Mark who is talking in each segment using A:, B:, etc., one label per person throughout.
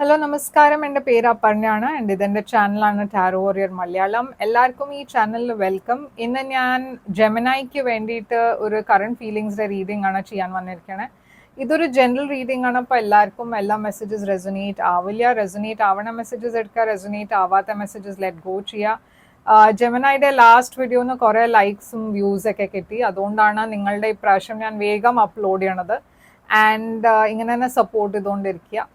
A: Hello നമസ്കാരം, എൻ്റെ പേര് അപർണയാണ്. എൻ്റെ ഇതെൻ്റെ ചാനലാണ് ടാരോ വാരിയർ മലയാളം. എല്ലാവർക്കും ഈ ചാനലിൽ വെൽക്കം. ഇന്ന് ഞാൻ ജെമിനൈക്ക് വേണ്ടിയിട്ട് ഒരു കറണ്ട് ഫീലിങ്സിൻ്റെ റീഡിംഗ് ആണ് ചെയ്യാൻ വന്നിരിക്കണേ. ഇതൊരു ജനറൽ റീഡിംഗ് ആണ്. അപ്പോൾ എല്ലാവർക്കും എല്ലാ മെസ്സേജസ് റെസൊനേറ്റ് ആവില്ല. റെസൊനേറ്റ് ആവണ മെസ്സേജസ് എടുക്കുക, റെസൊനേറ്റ് ആവാത്ത മെസ്സേജസ് ലെറ്റ് ഗോ ചെയ്യുക. ജെമിനൈയുടെ ലാസ്റ്റ് വീഡിയോന്ന് കുറേ ലൈക്സും വ്യൂസൊക്കെ കിട്ടി. അതുകൊണ്ടാണ് നിങ്ങളുടെ ഇപ്രാവശ്യം ഞാൻ വേഗം അപ്ലോഡ് ചെയ്യണത്. ആൻഡ് ഇങ്ങനെ തന്നെ സപ്പോർട്ട് ചെയ്തുകൊണ്ടിരിക്കുക.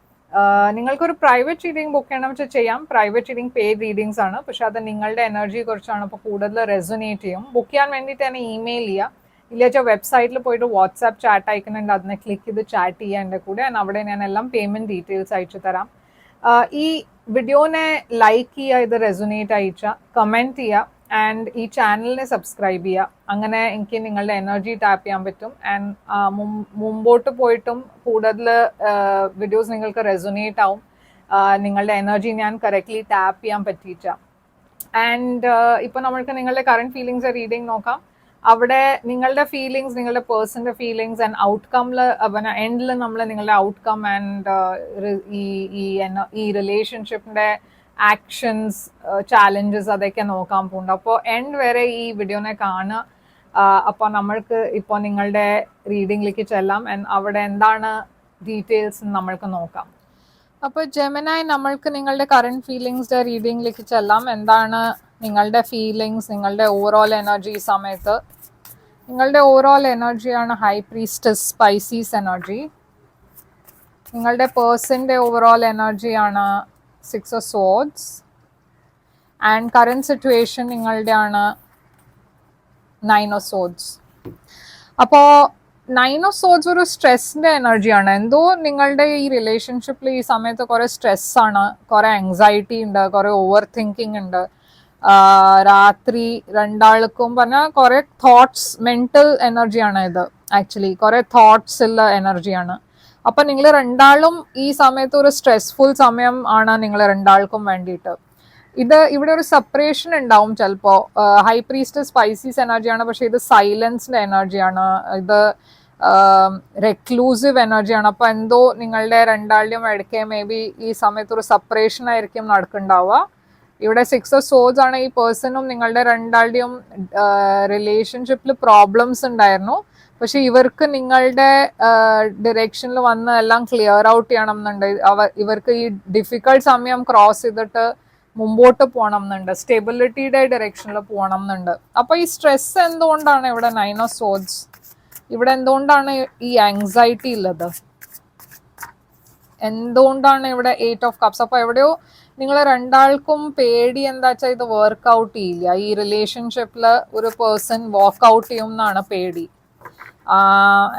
A: നിങ്ങൾക്കൊരു പ്രൈവറ്റ് റീഡിംഗ് ബുക്ക് ചെയ്യണം വെച്ചാൽ ചെയ്യാം. പ്രൈവറ്റ് റീഡിംഗ് പെയ്ഡ് റീഡിങ്സ് ആണ്, പക്ഷെ അത് നിങ്ങളുടെ എനർജി കുറിച്ചാണ്. അപ്പോൾ കൂടുതൽ റെസൊനേറ്റ് ചെയ്യും. ബുക്ക് ചെയ്യാൻ വേണ്ടിയിട്ട് തന്നെ ഇമെയിൽ ചെയ്യുക, ഇല്ലാച്ചാൽ വെബ്സൈറ്റിൽ പോയിട്ട് വാട്സാപ്പ് ചാറ്റ് അയക്കുന്നുണ്ട്, അതിനെ ക്ലിക്ക് ചെയ്ത് ചാറ്റ് ചെയ്യുക എൻ്റെ കൂടെ. അവിടെ ഞാൻ എല്ലാം പേയ്മെൻറ്റ് ഡീറ്റെയിൽസ് അയച്ചു തരാം. ഈ വീഡിയോനെ ലൈക്ക് ചെയ്യുക, ഇത് റെസൊനേറ്റ് അയച്ചാൽ കമൻറ്റ് ചെയ്യുക, ആൻഡ് ഈ ചാനലിനെ സബ്സ്ക്രൈബ് ചെയ്യുക. അങ്ങനെ എനിക്ക് നിങ്ങളുടെ എനർജി ടാപ്പ് ചെയ്യാൻ പറ്റും. ആൻഡ് മുമ്പോട്ട് പോയിട്ടും കൂടുതൽ വീഡിയോസ് നിങ്ങൾക്ക് റെസൊനേറ്റ് ആവും. നിങ്ങളുടെ എനർജി ഞാൻ കറക്റ്റ്ലി ടാപ്പ് ചെയ്യാൻ പറ്റിയിട്ട. ആൻഡ് ഇപ്പോൾ നമ്മൾക്ക് നിങ്ങളുടെ കറണ്ട് ഫീലിങ്സ് റീഡിങ് നോക്കാം. അവിടെ നിങ്ങളുടെ ഫീലിങ്സ്, നിങ്ങളുടെ പേഴ്സൻ്റെ ഫീലിങ്സ് ആൻഡ് ഔട്ട്കമ്മിൽ എൻഡിൽ നമ്മൾ നിങ്ങളുടെ ഔട്ട്കം ആൻഡ് ഈ റിലേഷൻഷിപ്പിൻ്റെ ആക്ഷൻസ്, ചാലഞ്ചസ് അതൊക്കെ നോക്കാൻ പോകുന്നുണ്ട്. അപ്പോൾ എൻഡ് വരെ ഈ വീഡിയോനെ കാണുക. അപ്പോൾ നമ്മൾക്ക് ഇപ്പോൾ നിങ്ങളുടെ റീഡിങ്ങിലേക്ക് ചെല്ലാം. അവിടെ എന്താണ് ഡീറ്റെയിൽസ് നമ്മൾക്ക് നോക്കാം. അപ്പോൾ ജെമിനൈ, നമ്മൾക്ക് നിങ്ങളുടെ കറണ്ട് ഫീലിങ്സിൻ്റെ റീഡിങ്ങിലേക്ക് ചെല്ലാം. എന്താണ് നിങ്ങളുടെ ഫീലിങ്സ്, നിങ്ങളുടെ ഓവറോൾ എനർജി ഈ സമയത്ത്? നിങ്ങളുടെ ഓവറോൾ എനർജിയാണ് ഹൈ പ്രീസ്റ്റസ്, സ്പൈസീസ് എനർജി. നിങ്ങളുടെ പേഴ്സൻ്റെ ഓവറോൾ എനർജിയാണ് 6 of Swords. And current situation നിങ്ങളുടെ ആണ് 9 of Swords. അപ്പോൾ 9 of Swords ഒരു സ്ട്രെസ്സിൻ്റെ എനർജിയാണ്. എന്തോ നിങ്ങളുടെ ഈ റിലേഷൻഷിപ്പിൽ ഈ സമയത്ത് കുറേ സ്ട്രെസ്സാണ്, കുറേ ആങ്സൈറ്റി ഉണ്ട്, കുറേ ഓവർ തിങ്കിങ് ഉണ്ട്. രാത്രി രണ്ടാൾക്കും പറഞ്ഞാൽ കുറേ തോട്ട്സ്, മെൻ്റൽ എനർജിയാണ് ഇത്. ആക്ച്വലി കുറേ തോട്ട്സ് ഉള്ള എനർജിയാണ്. അപ്പം നിങ്ങൾ രണ്ടാളും ഈ സമയത്ത് ഒരു സ്ട്രെസ്ഫുൾ സമയം ആണ് നിങ്ങൾ രണ്ടാൾക്കും വേണ്ടിയിട്ട്. ഇവിടെ ഒരു സെപ്പറേഷൻ ഉണ്ടാവും ചിലപ്പോൾ. ഹൈ പ്രീസ്റ്റസ് സ്പൈസീസ് എനർജിയാണ്, പക്ഷേ ഇത് സൈലൻസിൻ്റെ എനർജിയാണ്. ഇത് റെക്ലൂസീവ് എനർജിയാണ്. അപ്പോൾ എന്തോ നിങ്ങളുടെ രണ്ടാളുടെയും ഇടയ്ക്ക് മേ ബി ഈ സമയത്ത് ഒരു സെപ്പറേഷൻ ആയിരിക്കും നടക്കുന്നുണ്ടാവുക. ഇവിടെ 6 of Swords ആണ്. ഈ പേഴ്സണും നിങ്ങളുടെ രണ്ടാളുടെയും റിലേഷൻഷിപ്പിൽ പ്രോബ്ലംസ് ഉണ്ടായിരുന്നു. പക്ഷെ ഇവർക്ക് നിങ്ങളുടെ ഡിറക്ഷനിൽ വന്ന് എല്ലാം ക്ലിയർ ഔട്ട് ചെയ്യണം എന്നുണ്ട്. ഇവർക്ക് ഈ ഡിഫിക്കൽട്ട് സമയം ക്രോസ് ചെയ്തിട്ട് മുമ്പോട്ട് പോകണം എന്നുണ്ട്, സ്റ്റെബിലിറ്റിയുടെ ഡിറക്ഷനിൽ പോകണം എന്നുണ്ട്. അപ്പോൾ ഈ സ്ട്രെസ് എന്തുകൊണ്ടാണ് ഇവിടെ 9 of Swords? ഇവിടെ എന്തുകൊണ്ടാണ് ഈ ആങ്സൈറ്റി ഉള്ളത്? എന്തുകൊണ്ടാണ് ഇവിടെ 8 of Cups? അപ്പോൾ എവിടെയോ നിങ്ങൾ രണ്ടാൾക്കും പേടി എന്താ വെച്ചാൽ ഇത് വർക്ക്ഔട്ട് ചെയ്യില്ല. ഈ റിലേഷൻഷിപ്പിൽ ഒരു പേഴ്സൺ വാക്കൗട്ട് ചെയ്യും എന്നാണ് പേടി.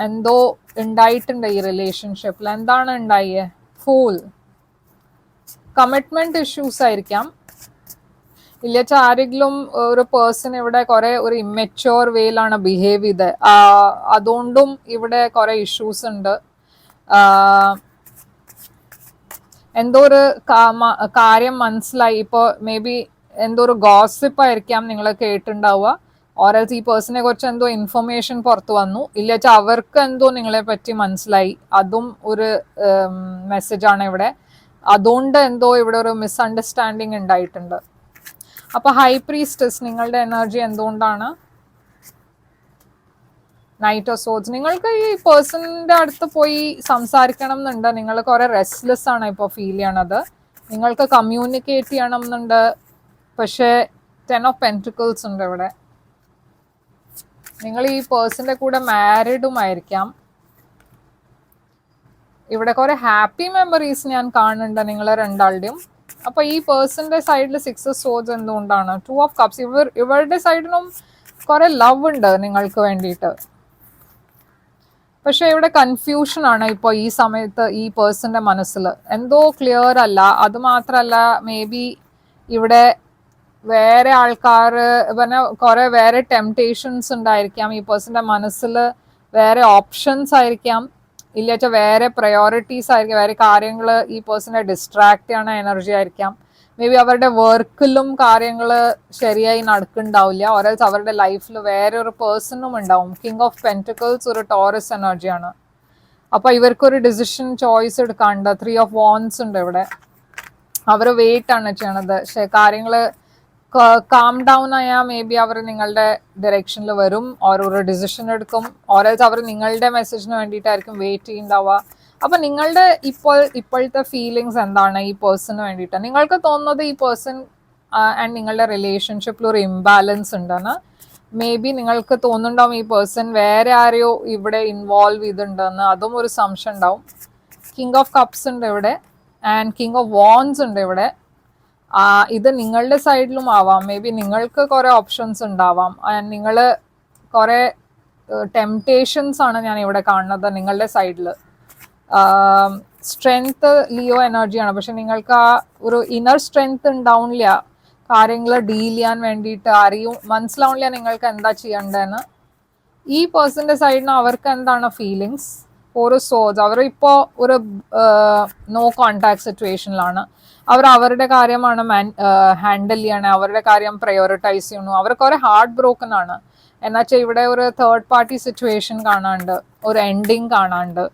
A: എന്തോ ഉണ്ടായിട്ടുണ്ട് ഈ റിലേഷൻഷിപ്പിൽ. എന്താണ് ഉണ്ടായേ? ഫൂൾ. കമ്മിറ്റ്മെന്റ് ഇഷ്യൂസ് ആയിരിക്കാം. ഇല്ലച്ചാൽ ആരെങ്കിലും ഒരു പേഴ്സൺ ഇവിടെ കുറെ ഒരു ഇമ്മച്യൂർ വേയിലാണ് ബിഹേവ് ചെയ്ത്, അതുകൊണ്ടും ഇവിടെ കുറെ ഇഷ്യൂസ് ഉണ്ട്. എന്തോ ഒരു കാര്യം മനസ്സിലായി. ഇപ്പോൾ മേ ബി എന്തോ ഒരു ഗോസിപ്പ് ആയിരിക്കാം നിങ്ങൾ കേട്ടിട്ടുണ്ടാവുക. ഓരൽസ് ഈ പേഴ്സണെ കുറിച്ച് എന്തോ ഇൻഫർമേഷൻ പുറത്തു വന്നു, ഇല്ലച്ചാൽ അവർക്ക് എന്തോ നിങ്ങളെ പറ്റി മനസ്സിലായി, അതും ഒരു മെസ്സേജാണ് ഇവിടെ. അതുകൊണ്ട് എന്തോ ഇവിടെ ഒരു മിസ്അണ്ടർസ്റ്റാൻഡിങ് ഉണ്ടായിട്ടുണ്ട്. അപ്പോൾ ഹൈ പ്രീസ്റ്റസ് നിങ്ങളുടെ എനർജി എന്തുകൊണ്ടാണ്? Knight of swords. നിങ്ങൾക്ക് ഈ പേഴ്സണിൻ്റെ അടുത്ത് പോയി സംസാരിക്കണം എന്നുണ്ട്. നിങ്ങൾ കുറേ റെസ്റ്റ്ലെസ് ആണ് ഇപ്പോൾ ഫീൽ ചെയ്യണത്. നിങ്ങൾക്ക് കമ്മ്യൂണിക്കേറ്റ് ചെയ്യണം എന്നുണ്ട്, പക്ഷേ 10 of Pentacles ഉണ്ട് ഇവിടെ. നിങ്ങൾ ഈ പേഴ്സൻ്റെ കൂടെ മാരീഡുമായിരിക്കാം. ഇവിടെ കുറേ ഹാപ്പി മെമ്മറീസ് ഞാൻ കാണുന്നുണ്ട് നിങ്ങൾ രണ്ടാളുടെയും. അപ്പോൾ ഈ പേഴ്സൻ്റെ സൈഡിൽ 6 of Swords എന്തുകൊണ്ടാണ്? 2 of Cups. ഇവരുടെ സൈഡിലും കുറേ ലവ് ഉണ്ട് നിങ്ങൾക്ക് വേണ്ടിയിട്ട്. പക്ഷെ ഇവിടെ കൺഫ്യൂഷനാണ് ഇപ്പോൾ ഈ സമയത്ത് ഈ പേഴ്സൻ്റെ മനസ്സിൽ. എന്തോ ക്ലിയർ അല്ല. അതുമാത്രമല്ല, മേ ബി ഇവിടെ വേറെ ആൾക്കാർ പിന്നെ കുറേ വേറെ ടെംപ്റ്റേഷൻസ് ഉണ്ടായിരിക്കാം. ഈ പേഴ്സൻ്റെ മനസ്സിൽ വേറെ ഓപ്ഷൻസ് ആയിരിക്കാം, ഇല്ലാച്ച വേറെ പ്രയോറിറ്റീസ് ആയിരിക്കും, വേറെ കാര്യങ്ങൾ ഈ പേഴ്സണെ ഡിസ്ട്രാക്ട് ചെയ്യണ എനർജി ആയിരിക്കാം. മേ ബി അവരുടെ വർക്കിലും കാര്യങ്ങൾ ശരിയായി നടക്കുന്നുണ്ടാവില്ല. ഓരോ അവരുടെ ലൈഫിൽ വേറെ ഒരു പേഴ്സണും ഉണ്ടാവും. കിങ് ഓഫ് പെൻറ്റിക്കിൾസ് ഒരു ടോറസ് എനർജിയാണ്. അപ്പൊ ഇവർക്കൊരു ഡിസിഷൻ ചോയ്സ് എടുക്കാണ്ട്. 3 ഓഫ് വാൻഡ്സ് ഉണ്ട് ഇവിടെ. അവർ വെയിറ്റ് ആണ് ചെയ്യണത്. പക്ഷെ കാര്യങ്ങള് കാം ഡൗൺ ആയാൽ മേ ബി അവർ നിങ്ങളുടെ ഡയറക്ഷനിൽ വരും, ഓരോ ഡിസിഷൻ എടുക്കും, ഓരോ അവർ നിങ്ങളുടെ മെസ്സേജിന് വേണ്ടിയിട്ടായിരിക്കും വെയിറ്റ് ചെയ്യുന്നുണ്ടാവുക. അപ്പൊ നിങ്ങളുടെ ഇപ്പോഴത്തെ ഫീലിങ്സ് എന്താണ് ഈ പേഴ്സണിന് വേണ്ടിയിട്ട്? നിങ്ങൾക്ക് തോന്നുന്നത് ഈ പേഴ്സൺ ആൻഡ് നിങ്ങളുടെ റിലേഷൻഷിപ്പിൽ ഒരു ഇംബാലൻസ് ഉണ്ടെന്ന്. മേ ബി നിങ്ങൾക്ക് തോന്നുന്നുണ്ടാവും ഈ പേഴ്സൺ വേറെ ആരെയോ ഇവിടെ ഇൻവോൾവ് ചെയ്തിട്ടുണ്ടെന്ന്. അതും ഒരു സംശയം ഉണ്ടാവും. കിങ് ഓഫ് കപ്സ് ഉണ്ട് ഇവിടെ ആൻഡ് കിങ് ഓഫ് വാൻഡ്സ് ഉണ്ട് ഇവിടെ. ഇത് നിങ്ങളുടെ സൈഡിലും ആവാം. മേ ബി നിങ്ങൾക്ക് കുറെ ഓപ്ഷൻസ് ഉണ്ടാവാം. നിങ്ങൾ കുറെ ടെംപ്റ്റേഷൻസ് ആണ് ഞാൻ ഇവിടെ കാണുന്നത് നിങ്ങളുടെ സൈഡിൽ. സ്ട്രെങ്ത് ലിയോ എനർജിയാണ്, പക്ഷെ നിങ്ങൾക്ക് ആ ഒരു ഇന്നർ സ്ട്രെങ്ത് ഉണ്ടാവില്ല കാര്യങ്ങൾ ഡീൽ ചെയ്യാൻ വേണ്ടിയിട്ട്. മനസ്സിലാവില്ല നിങ്ങൾക്ക് എന്താ ചെയ്യേണ്ടതെന്ന്. ഈ പേഴ്സന്റെ സൈഡിന് അവർക്ക് എന്താണ് ഫീലിങ്സ്? ഒരു സോഴ്സ് അവർ ഇപ്പോൾ ഒരു നോ കോണ്ടാക്ട് സിറ്റുവേഷനിലാണ്. അവരുടെ കാര്യമാണ് ഹാൻഡിൽ ചെയ്യണേ, അവരുടെ കാര്യം പ്രയോറിറ്റൈസ് ചെയ്യണു. അവർ കുറെ ഹാർട്ട് ബ്രോക്കൺ ആണ്. എന്നുവെച്ചാൽ ഇവിടെ ഒരു തേർഡ് പാർട്ടി സിറ്റുവേഷൻ കാണാണ്ട്, ഒരു എൻഡിങ് കാണാണ്ട്.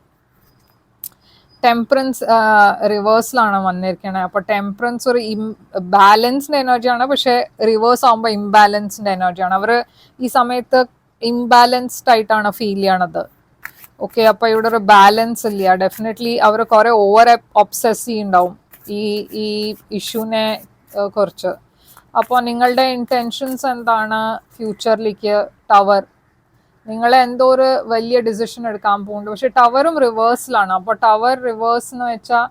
A: ടെമ്പറൻസ് റിവേഴ്സിലാണ് വന്നിരിക്കണേ. അപ്പൊ ടെമ്പറൻസ് ഒരു ബാലൻസ്ഡ് എനർജിയാണ്, പക്ഷെ റിവേഴ്സ് ആകുമ്പോൾ ഇംബാലൻസ്ഡ് എനർജിയാണ്. അവർ ഈ സമയത്ത് ഇംബാലൻസ്ഡ് ആയിട്ടാണ് ഫീൽ ചെയ്യണത്. ഓക്കെ, അപ്പൊ ഇവിടെ ഒരു ബാലൻസ് ഇല്ല. ഡെഫിനറ്റ്ലി അവർ കുറെ ഓവർ ഒബ്സെസ് ഉണ്ടാവും ഈ ഇഷ്യൂനെ കുറിച്ച്. അപ്പോൾ നിങ്ങളുടെ ഇന്റൻഷൻസ് എന്താണ് ഫ്യൂച്ചറിലേക്ക്? ടവർ, നിങ്ങളെ എന്തോ ഒരു വലിയ ഡിസിഷൻ എടുക്കാൻ പോകുന്നുണ്ട്, പക്ഷെ ടവറും റിവേഴ്സിലാണ്. അപ്പോൾ ടവർ റിവേഴ്സ് എന്ന് വെച്ചാൽ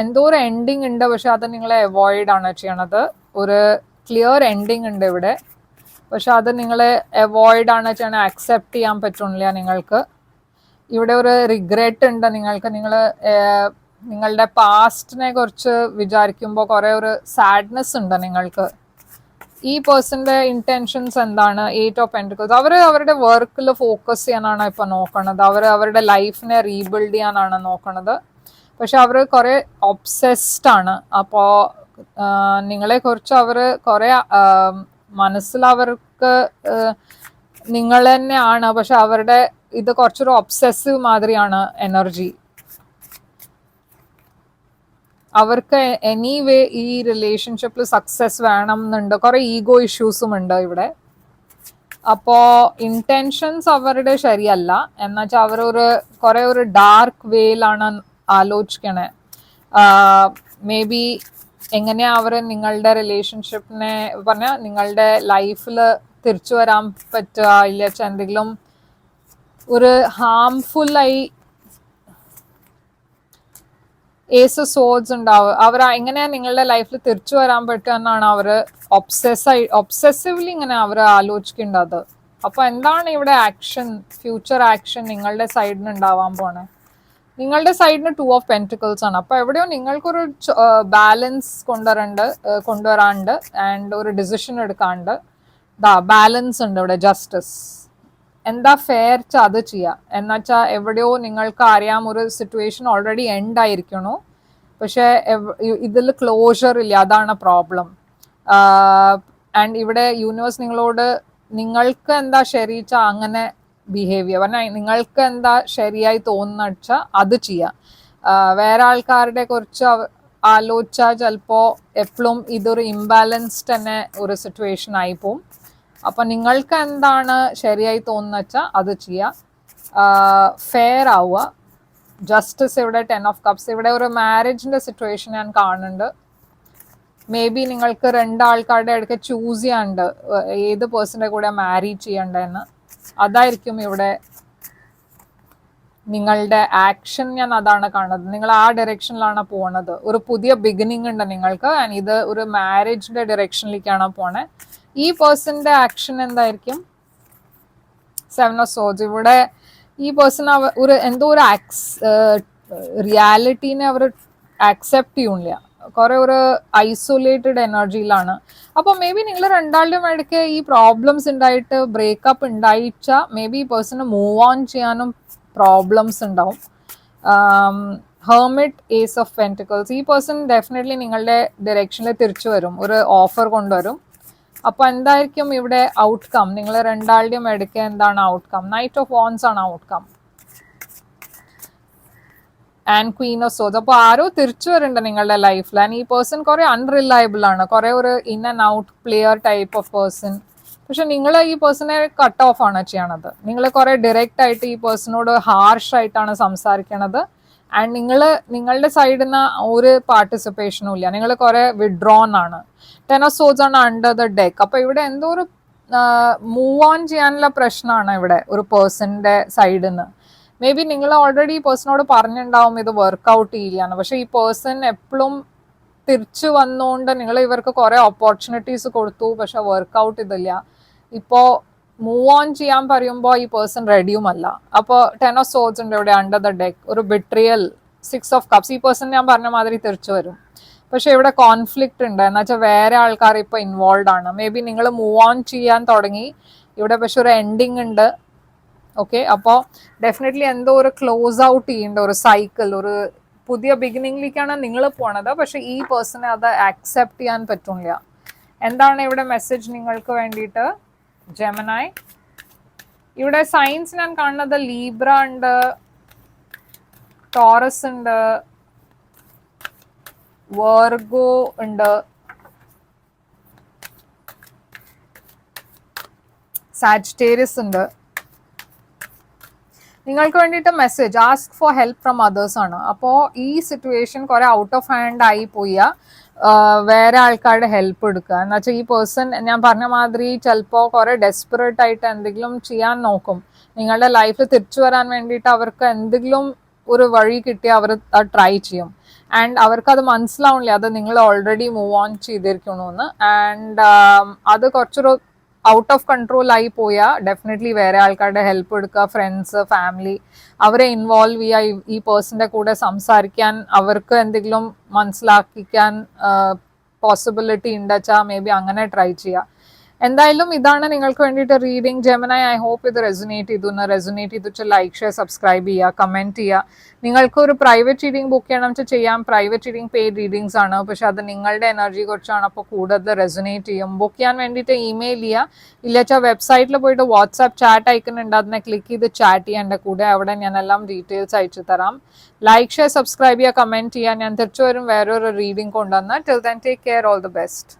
A: എന്തോ ഒരു എൻഡിങ് ഉണ്ട്, പക്ഷെ അത് നിങ്ങളെ അവോയ്ഡ് ആണ് ചെയ്യണത്. ഒരു ക്ലിയർ എൻഡിങ് ഉണ്ട് ഇവിടെ, പക്ഷെ അത് നിങ്ങളെ അവോയ്ഡ് ആണ് ചെയ്യണത്. അക്സെപ്റ്റ് ചെയ്യാൻ പറ്റുന്നില്ല നിങ്ങൾക്ക്. ഇവിടെ ഒരു റിഗ്രറ്റ് ഉണ്ട് നിങ്ങൾക്ക്. നിങ്ങളുടെ പാസ്റ്റിനെ കുറിച്ച് വിചാരിക്കുമ്പോൾ കുറെ ഒരു സാഡ്നെസ് ഉണ്ട് നിങ്ങൾക്ക്. ഈ പേഴ്സന്റെ ഇന്റൻഷൻസ് എന്താണ്? 8 ഓഫ് പെന്റിക്കിൾസ്. അവരുടെ വർക്കിൽ ഫോക്കസ് ചെയ്യാനാണ് ഇപ്പൊ നോക്കണത്. അവരുടെ ലൈഫിനെ റീബിൽഡ് ചെയ്യാനാണ് നോക്കണത്. പക്ഷെ അവർ കുറെ ഒബ്സെസ്ഡ് ആണ്. അപ്പോ നിങ്ങളെ കുറിച്ച് അവർ കുറെ മനസ്സിൽ അവർക്ക് നിങ്ങൾ തന്നെയാണ്, പക്ഷെ അവരുടെ ഇത് കുറച്ചൊരു ഒബ്സെസീവ് മാതിരിയാണ് എനർജി. അവർക്ക് എനിവേ ഈ റിലേഷൻഷിപ്പിൽ സക്സസ് വേണം എന്നുണ്ട്. കുറെ ഈഗോ ഇഷ്യൂസും ഉണ്ട് ഇവിടെ. അപ്പോ ഇന്റൻഷൻസ് അവരുടെ ശരിയല്ല. എന്നുവെച്ചാൽ കുറെ ഒരു ഡാർക്ക് വേയിലാണ് ആലോചിക്കണേ. മേ ബി എങ്ങനെയാ അവർ നിങ്ങളുടെ റിലേഷൻഷിപ്പിനെ പറഞ്ഞാൽ നിങ്ങളുടെ ലൈഫിൽ തിരിച്ചു വരാൻ പറ്റുക, ഇല്ല എന്തെങ്കിലും ഒരു ഹാംഫുള്ളായി ഏസ് സോഡ്സ് ഉണ്ടാവുക. എങ്ങനെയാ നിങ്ങളുടെ ലൈഫിൽ തിരിച്ചു വരാൻ പറ്റുക എന്നാണ് അവർ ഒബ്സെസീവ്ലി ഇങ്ങനെ അവർ ആലോചിക്കേണ്ടത്. അപ്പൊ എന്താണ് ഇവിടെ ആക്ഷൻ, ഫ്യൂച്ചർ ആക്ഷൻ നിങ്ങളുടെ സൈഡിന് ഉണ്ടാവാൻ പോണേ? നിങ്ങളുടെ സൈഡിന് 2 ഓഫ് പെന്റിക്കിൾസ് ആണ്. അപ്പൊ എവിടെയോ നിങ്ങൾക്കൊരു ബാലൻസ് കൊണ്ടുവരാണ്ട് ആൻഡ് ഒരു ഡിസിഷൻ എടുക്കാണ്ട്. ബാലൻസ് ഉണ്ട് ഇവിടെ. ജസ്റ്റിസ് എന്താ ഫെയർ അത് ചെയ്യാം. എന്നുവെച്ചാൽ എവിടെയോ നിങ്ങൾക്ക് അറിയാം ഒരു സിറ്റുവേഷൻ ഓൾറെഡി എൻഡ് ആയിരിക്കണു, പക്ഷെ ഇതിൽ ക്ലോഷർ ഇല്ല. അതാണ് പ്രോബ്ലം. ആൻഡ് ഇവിടെ യൂണിവേഴ്സ് നിങ്ങളോട് നിങ്ങൾക്ക് എന്താ ശരിച്ച അങ്ങനെ ബിഹേവ് ചെയ്യുക. പറഞ്ഞാൽ നിങ്ങൾക്ക് എന്താ ശരിയായി തോന്നുന്ന വെച്ചാൽ അത് ചെയ്യാം. വേറെ ആൾക്കാരുടെ കുറിച്ച് ആലോചിച്ചാൽ ചിലപ്പോൾ എപ്പോഴും ഇതൊരു ഇംബാലൻസ്ഡ് തന്നെ ഒരു സിറ്റുവേഷൻ ആയി പോവും. അപ്പൊ നിങ്ങൾക്ക് എന്താണ് ശരിയായി തോന്നുന്ന വെച്ചാൽ അത് ചെയ്യാം. ഫെയർ ആവുക. ജസ്റ്റിസ് ഇവിടെ 10 ഓഫ് കപ്സ്. ഇവിടെ ഒരു മാരേജിന്റെ സിറ്റുവേഷൻ ഞാൻ കാണുന്നുണ്ട്. മേ ബി നിങ്ങൾക്ക് 2 ആൾക്കാരുടെ ഇടയ്ക്ക് ചൂസ് ചെയ്യാണ്ട് ഏത് പേഴ്സന്റെ കൂടെ മാരി ചെയ്യണ്ടെന്ന്. അതായിരിക്കും ഇവിടെ നിങ്ങളുടെ ആക്ഷൻ. ഞാൻ അതാണ് കാണുന്നത്. നിങ്ങൾ ആ ഡയറക്ഷനിലാണ് പോണത്. ഒരു പുതിയ ബിഗിനിങ് ഉണ്ട് നിങ്ങൾക്ക്. ആൻഡ് ഇത് ഒരു മാരേജിന്റെ ഡയറക്ഷനിലേക്കാണ് പോണേ. ഈ പേഴ്സന്റെ ആക്ഷൻ എന്തായിരിക്കും? 7 ഓഫ് സോഡ്സ്. ഇവിടെ ഈ പേഴ്സൺ ഒരു എന്തോ ഒരു റിയാലിറ്റീനെ അവർ ആക്സെപ്റ്റ് ചെയ്യണില്ല. കുറെ ഒരു ഐസൊലേറ്റഡ് എനർജിയിലാണ്. അപ്പോൾ മേ ബി നിങ്ങൾ രണ്ടാളുടെയും ഇടയ്ക്ക് ഈ പ്രോബ്ലംസ് ഉണ്ടായിട്ട് ബ്രേക്കപ്പ് ഉണ്ടായിച്ച മേ ബി ഈ പേഴ്സണ് മൂവ് ഓൺ ചെയ്യാനും പ്രോബ്ലംസ് ഉണ്ടാവും. Hermit, ace of pentacles. ഈ പേഴ്സൺ ഡെഫിനറ്റ്ലി നിങ്ങളുടെ ഡയറക്ഷനിൽ തിരിച്ചു വരും, ഒരു ഓഫർ കൊണ്ടുവരും. അപ്പൊ എന്തായിരിക്കും ഇവിടെ ഔട്ട്കം? നിങ്ങൾ രണ്ടാളുടെയും ഇടയ്ക്ക് എന്താണ് ഔട്ട്കം? നൈറ്റ് ഓഫ് വാൻഡ്സ് ആണ് outcome. And Queen of swords. അപ്പോൾ ആരോ തിരിച്ചു വരുന്നുണ്ട് നിങ്ങളുടെ ലൈഫിൽ. ആൻഡ് ഈ പേഴ്സൺ കുറെ അൺറിലയബിൾ ആണ്, കുറെ ഒരു in and out player type of person. പക്ഷെ നിങ്ങൾ ഈ പേഴ്സണെ കട്ട് ഓഫ് ആണ് ചെയ്യണത്. നിങ്ങൾ കുറെ ഡയറക്റ്റ് ആയിട്ട് ഈ പേഴ്സണോട് ഹാർഷ് ആയിട്ടാണ് സംസാരിക്കണത്. ആൻഡ് നിങ്ങളുടെ സൈഡിൽ നിന്ന് ഒരു പാർട്ടിസിപ്പേഷനും ഇല്ല. നിങ്ങൾ കുറെ വിഡ്രോൺ ആണ്. ടെൻ ഓഫ് സോഡ്സ് ആണ് അണ്ടർ ദ ഡെക്ക്. അപ്പൊ ഇവിടെ എന്തോ ഒരു മൂവ് ഓൺ ചെയ്യാനുള്ള പ്രശ്നമാണ് ഇവിടെ ഒരു പേഴ്സന്റെ സൈഡിൽ നിന്ന്. മേ ബി നിങ്ങൾ ഓൾറെഡി ഈ പേഴ്സണോട് പറഞ്ഞിട്ടുണ്ടാവും ഇത് വർക്ക്ഔട്ട് ചെയ്യില്ലാന്ന്. പക്ഷെ ഈ പേഴ്സൺ എപ്പോഴും തിരിച്ചു വന്നുകൊണ്ട് നിങ്ങൾ ഇവർക്ക് കുറെ ഓപ്പർച്യൂണിറ്റീസ് കൊടുത്തു, പക്ഷെ വർക്ക്ഔട്ട് ഇതില്ല. ഇപ്പോൾ മൂവ് ഓൺ ചെയ്യാൻ പറയുമ്പോൾ ഈ പേഴ്സൺ റെഡിയുമല്ല. അപ്പോൾ ടെൻ ഓഫ് സോഡ്സ് ഉണ്ട് ഇവിടെ അണ്ടർ ദ ഡെക്ക്. ഒരു ബിട്രിയൽ, 6 ഓഫ് കപ്സ്. ഈ പേഴ്സൺ ഞാൻ പറഞ്ഞ മാതിരി തിരിച്ചു വരും. പക്ഷെ ഇവിടെ കോൺഫ്ലിക്റ്റ് ഉണ്ട്. എന്ന് വെച്ചാൽ വേറെ ആൾക്കാർ ഇപ്പൊ ഇൻവോൾവ് ആണ്. മേ ബി നിങ്ങൾ മൂവ് ഓൺ ചെയ്യാൻ തുടങ്ങി ഇവിടെ, പക്ഷെ ഒരു എൻഡിങ് ഉണ്ട്. ഓക്കെ, അപ്പോൾ ഡെഫിനറ്റ്ലി എന്തോ ഒരു ക്ലോസ് ഔട്ട് ചെയ്യേണ്ട ഒരു സൈക്കിൾ, ഒരു പുതിയ ബിഗിനിങ്ങിലേക്കാണ് നിങ്ങൾ പോണത്. പക്ഷെ ഈ പേഴ്സണെ അത് ആക്സെപ്റ്റ് ചെയ്യാൻ പറ്റില്ല. എന്താണ് ഇവിടെ മെസ്സേജ് നിങ്ങൾക്ക് വേണ്ടിയിട്ട് ജെമിനായി? ഇവിടെ സൈൻസ് ഞാൻ കാണുന്നത് ലീബ്ര ഉണ്ട്, ടോറസ് ഉണ്ട്, വെർഗോ ഉണ്ട്, സാജിറ്റേറിയസ് ഉണ്ട്. നിങ്ങൾക്ക് വേണ്ടിയിട്ട് message ask for help from others ആണ്. അപ്പോൾ ഈ സിറ്റുവേഷൻ കുറെ ഔട്ട് ഓഫ് ഹാൻഡ് ആയി പോയാ വേറെ ആൾക്കാരുടെ ഹെൽപ്പ് എടുക്കുക. എന്ന് വെച്ചാൽ ഈ പേഴ്സൺ ഞാൻ പറഞ്ഞ മാതിരി ചിലപ്പോൾ കുറെ ഡെസ്പറേറ്റ് ആയിട്ട് എന്തെങ്കിലും ചെയ്യാൻ നോക്കും. നിങ്ങളുടെ ലൈഫിൽ തിരിച്ചു വരാൻ വേണ്ടിയിട്ട് അവർക്ക് എന്തെങ്കിലും ഒരു വഴി കിട്ടിയാൽ അവർ അത് ട്രൈ ചെയ്യും. ആൻഡ് അവർക്കത് മനസ്സിലാവില്ല അത് നിങ്ങൾ ഓൾറെഡി മൂവ് ഓൺ ചെയ്തിരിക്കണമെന്ന്. ആൻഡ് അത് കുറച്ചൊരു ഔട്ട് ഓഫ് കൺട്രോൾ ആയി പോയാൽ ഡെഫിനറ്റ്ലി വേറെ ആൾക്കാരുടെ ഹെൽപ്പ് എടുക്കുക. ഫ്രണ്ട്സ്, ഫാമിലി, അവരെ ഇൻവോൾവ് ചെയ്യുക. ഈ പേഴ്സന്റെ കൂടെ സംസാരിക്കാൻ, അവർക്ക് എന്തെങ്കിലും മനസ്സിലാക്കിക്കാൻ പോസിബിലിറ്റി ഉണ്ടെച്ചാൽ മേ ബി അങ്ങനെ ട്രൈ ചെയ്യുക. എന്തായാലും ഇതാണ് നിങ്ങൾക്ക് വേണ്ടിയിട്ട് റീഡിംഗ് ജെമിനായി. ഐ ഹോപ്പ് ഇത് റെസൊനേറ്റ് ചെയ്തു ലൈക്ക്, ഷെയർ, സബ്സ്ക്രൈബ് ചെയ്യുക, കമൻറ്റ് ചെയ്യുക. നിങ്ങൾക്ക് ഒരു പ്രൈവറ്റ് റീഡിംഗ് ബുക്ക് ചെയ്യണം വെച്ചാൽ ചെയ്യാം. പ്രൈവറ്റ് റീഡിംഗ് പെയ്ഡ് റീഡിങ്സ് ആണ്, പക്ഷെ അത് നിങ്ങളുടെ എനർജി കുറിച്ചാണ്. അപ്പോൾ കൂടുതൽ റെസൊനേറ്റ് ചെയ്യും. ബുക്ക് ചെയ്യാൻ വേണ്ടിയിട്ട് ഇമെയിൽ ചെയ്യുക. ഇല്ലച്ചാൽ വെബ്സൈറ്റിൽ പോയിട്ട് വാട്സാപ്പ് ചാറ്റ് ഐക്കൺ ഉണ്ട്, അതിനെ ക്ലിക്ക് ചെയ്ത് ചാറ്റ് ചെയ്യാൻ എൻ്റെ കൂടെ. അവിടെ ഞാനെല്ലാം ഡീറ്റെയിൽസ് അയച്ചു തരാം. ലൈക്ക്, ഷെയർ, സബ്സ്ക്രൈബ് ചെയ്യുക, കമൻറ്റ് ചെയ്യുക. ഞാൻ തിരിച്ചു വരും വേറൊരു റീഡിംഗ് കൊണ്ടുവന്ന്. Till then take care, all the best.